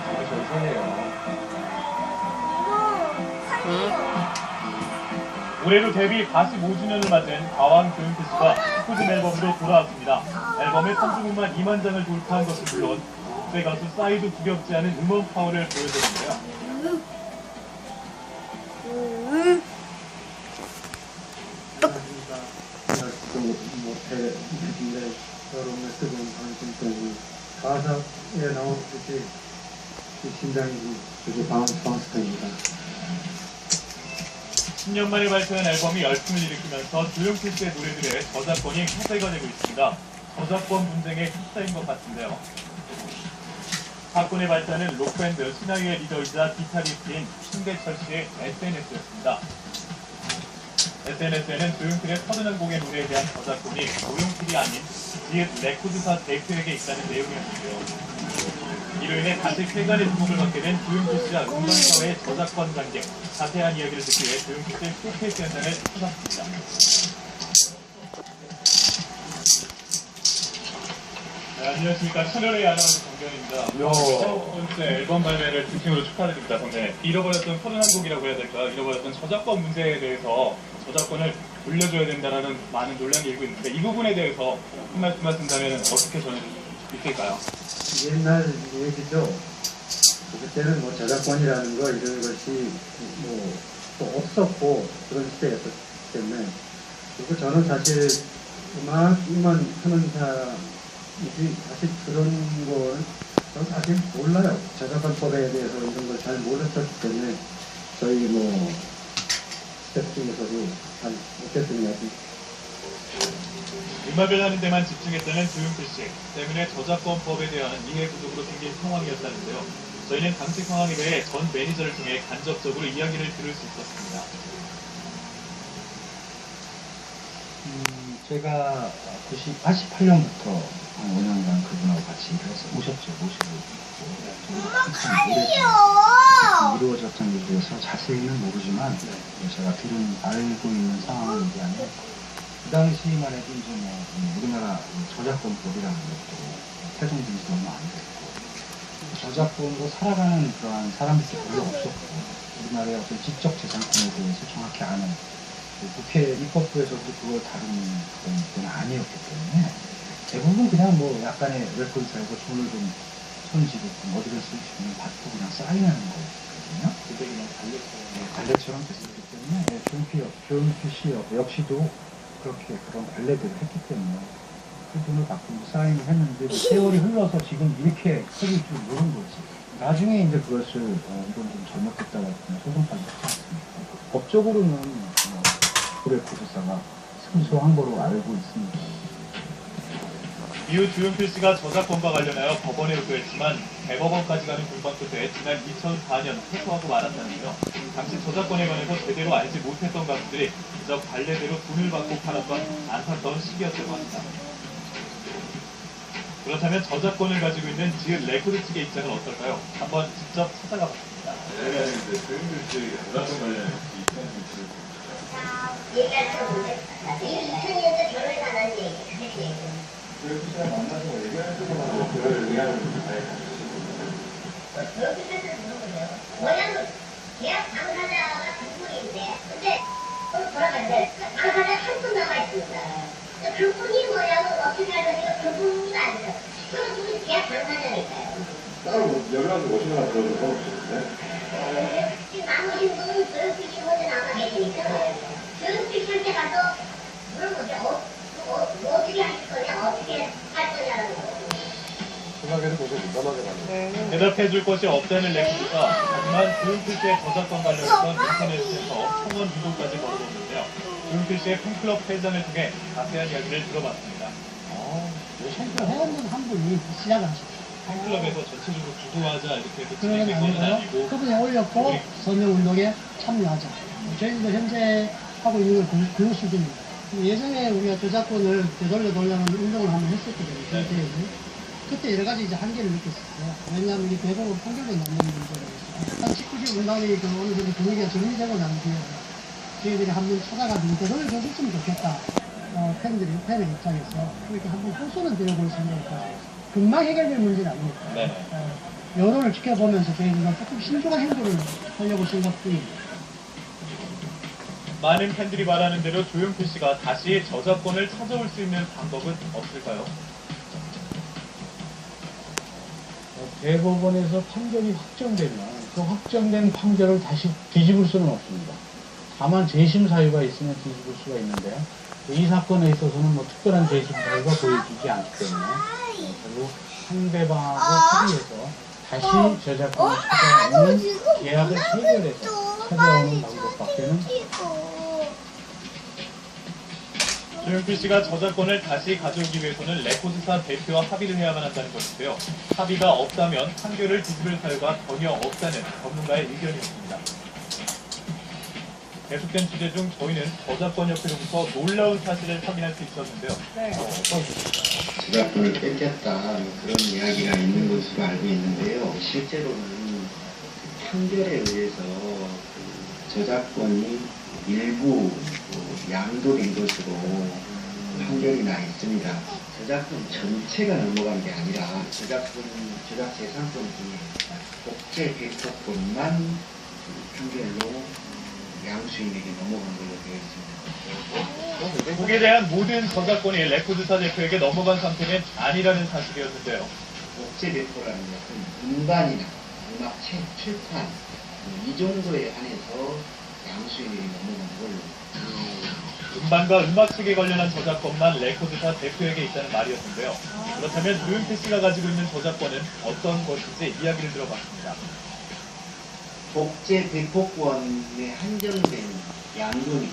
되게 전세네요. 올해로 데뷔 45주년을 맞은 가왕 조용필씨가 스포츠 앨범으로 돌아왔습니다. 앨범의 선수분만 2만 장을 돌파한 것은 물론 국제 가수 싸이도 두렵지 않은 음원 파워를 보여줬는데요. 못했는데 여러분의 뜨거운 관심 때문에 가사에 나오는 듯이 심장이 되게 바운스됩니다. 10년 만에 발표한 앨범이 열풍을 일으키면서 조용필씨의 노래들의 저작권이 화제가 되고 있습니다. 저작권 분쟁에 휩싸인 것 같은데요. 사건의 발단은 록밴드 신화위의 리더이자 기타리스트인 신대철 씨의 SNS였습니다. SNS에는 조용필의 서른한 곡의 노래에 대한 저작권이 조용필이 아닌 지읒 레코드사 대표에게 있다는 내용이었는데요. 이로 인해 다시 세간의 주목을 받게 된 조용필 씨와 음반사회의 저작권 관계, 자세한 이야기를 듣기 위해 조용필 씨의 쇼케이스 현장을 찾았습니다. 네, 안녕하십니까. 채널A 아나운서 정견입니다. 첫 번째 앨범 발매를 진심으로 축하드립니다. 선배. 잃어버렸던 서른한 곡이라고 해야 될까요? 잃어버렸던 저작권 문제에 대해서 저작권을 돌려줘야 된다는 많은 논란이 일고 있는데 이 부분에 대해서 한 말씀 하신다면 어떻게 전해줄 수 있을까요? 옛날 얘기죠. 그때는 뭐 저작권이라는 거 이런 것이 또 없었고 그런 시대였기 때문에 그리고 저는 사실 음악만 하는 사람이지 사실 그런 걸 저는 사실 몰라요. 저작권법에 대해서 이런 걸 잘 몰랐었기 때문에 저희 뭐 스태프 중에서도 잘 못했던 이야기. 음악을 하는 데만 집중했다는 조용필 씨 때문에 저작권법에 대한 이해 부족으로 생긴 상황이었다는데요. 저희는 당시 상황에 대해 전 매니저를 통해 간접적으로 이야기를 들을 수 있었습니다. 제가 88년부터 한 5년간 그분하고 같이 일을 해서 오셨죠. 모시고 있고 이루어졌던 일에 대해서 자세히는 모르지만 제가 알고 있는 상황을 얘기하면 그 당시만 해도 이제 뭐 우리나라 저작권법이라는 것도 태동된 지 얼마 안 됐고 저작권으로 살아가는 그러한 사람들이 별로 없었고 우리나라의 어떤 지적재산권에 대해서 정확히 아는 국회 입법부에서도 그걸 다루는 그건 아니었기 때문에 대부분 그냥 뭐 약간의 레코드 살고 손을 좀 손지고 어디를 쓸 수 있는 받고 그냥 사인하는 거였거든요. 그게 그냥 관례처럼 됐었기 때문에 조용필 씨 역시도 그렇게 그런 관례들을 했기 때문에 그 돈을 받고 사인을 했는데 세월이 흘러서 지금 이렇게 커질 줄 모르는 거지. 나중에 이제 그것을 이건 좀 잘못됐다고 소송까지 하지 않습니까? 법적으로는 레코드사가 승소한 거로 알고 있습니다. 이후 조용필 씨가 저작권과 관련하여 법원에 의거했지만 대법원까지 가는 공방 끝에 지난 2004년 패소하고 말았다는데요. 당시 저작권에 관해서 제대로 알지 못했던 가수들이 그저 관례대로 돈을 받고 팔았던 안타까운 시기였다고 합니다. 그렇다면 저작권을 가지고 있는 지읒 레코드 측의 입장은 어떨까요? 한번 직접 찾아가 봤습니다. 조용필 씨 저작권 관련해서 입장이 있을까요? 얘기할 수 없는데 2000년도 결혼을 안 하는 얘기 그렇게 얘기해요. 조용필 씨랑 만나서 얘기하는 쪽으로 그걸 의향을 좀 잘 조용필 씨한테 물어보세요. 뭐냐면 계약 당사자가 두 분인데 근데 오늘 돌아갔는데 당사자 한 분 남아있습니다. 그분이 뭐냐면 어떻게 하냐면 그분이 아니죠. 그럼 그분이 계약 당사자니까요. 따로 연락을 오시거나 그러는 건 없으신데? 지금 나머지 분은 조용필 씨 혼자 남아 계시니까 조용필 씨한테 가서 물어보죠. 어떻게 하실 거냐, 어떻게 할 거냐라는 거. 생각에는 굉장히 민감하게 가네요. 대답해줄 것이 없다는 레코드가 하지만 조용필 씨의 저작권 관련해서 인터넷에서 청원 유도까지 걸어뒀는데요. 조용필 씨의 팬클럽 회장을 통해 자세한 이야기를 들어봤습니다. 회원님 한 분이 시작을 하셨어요. 팬클럽에서 전체적으로 주도하자 이렇게 해서 그런 건 진행된 건 아니고요. 아니고 그분이 올렸고 서명운동에 참여하자. 저희도 현재 하고 있는 건 그 수준입니다. 예전에 우리가 저작권을 되돌려달라는 운동을 한번 했었거든요. 전체에서. 그때 여러 가지 이제 한계를 느꼈었어요. 왜냐하면 이 대법원 판결이 나는 문제라서. 한 19시 문단이 어느 정도 분위기가 정리되고 난 뒤에 저희들이 한번 찾아가지고 되돌려줬으면 좋겠다. 팬의 입장에서 그렇게 한번 호소는 드려볼 생각을 가지고 있어요. 금방 해결될 문제는 아닙니다. 네. 여론을 지켜보면서 저희가 조금 신중한 행동을 하려고 생각 중입니다. 많은 팬들이 말하는 대로 조용필 씨가 다시 저작권을 찾아올 수 있는 방법은 없을까요? 대법원에서 판결이 확정되면 그 확정된 판결을 다시 뒤집을 수는 없습니다. 다만 재심 사유가 있으면 뒤집을 수가 있는데요. 이 사건에 있어서는 뭐 특별한 재심 사유가 보여지지 않기 때문에 결국 상대방하고 합의해서 다시 저작권을 찾아오는 계약을 체결해서 찾아오는 방법밖에는 조용필 씨가 저작권을 다시 가져오기 위해서는 레코드사 대표와 합의를 해야만 한다는 것인데요. 합의가 없다면 판결을 뒤집을 사유가 전혀 없다는 전문가의 의견이었습니다. 계속된 취재 중 저희는 저작권 협회로부터 놀라운 사실을 확인할 수 있었는데요. 저작권을 뺏겼다 그런 이야기가 있는 것으로 알고 있는데요. 실제로는 판결에 의해서 저작권이 일부 양도된 것으로 판결이 나 있습니다. 저작권 전체가 넘어간 게 아니라 저작재산권 중에 복제 배포권만 판결로 양수인에게 넘어간 걸로 되어 있습니다. 곡에 대한 모든 저작권이 레코드사 대표에게 넘어간 상태는 아니라는 사실이었는데요. 복제 배포라는 것은 음반이나 음악책, 출판 이 정도에 한해서 양수인에게 넘어간 걸로. 음반과 음악책에 관련한 저작권만 레코드사 대표에게 있다는 말이었는데요. 그렇다면 조용필 씨가 가지고 있는 저작권은 어떤 것인지 이야기를 들어봤습니다. 복제 배포권에 한정된 양도니까